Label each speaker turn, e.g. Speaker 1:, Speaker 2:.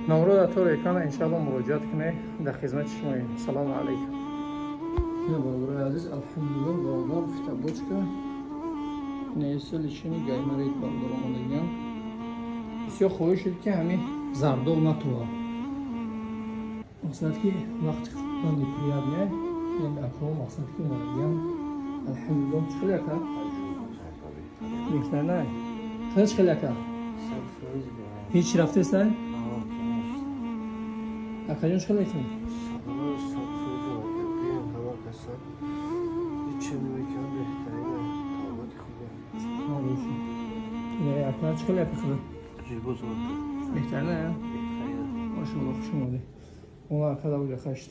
Speaker 1: номро датор экана иншаллоҳ муроҷиат кунед. Дар хизмати шумоем. Салому алайкум. Барбарои азиз, алҳамдулиллаҳ, баробар фитобочка неса личини гаймарид барбар омадагиам. бисёр хоҳиш шуд ки ҳамин зардол натуа. мақсад ки вақти он неприятне, ин акро мақсад ки омадагиам. алҳамдулиллаҳ, чӣ қилака? Беҳтар не? Хеле чӣ қилака? Ҳеҷ рафтеса? Акаҷон чӣ қилака? Акна чӣ қилака хӯ? Беҳтар не? Машоаллоҳ, хуш омадед. Он акада буҷа хашт.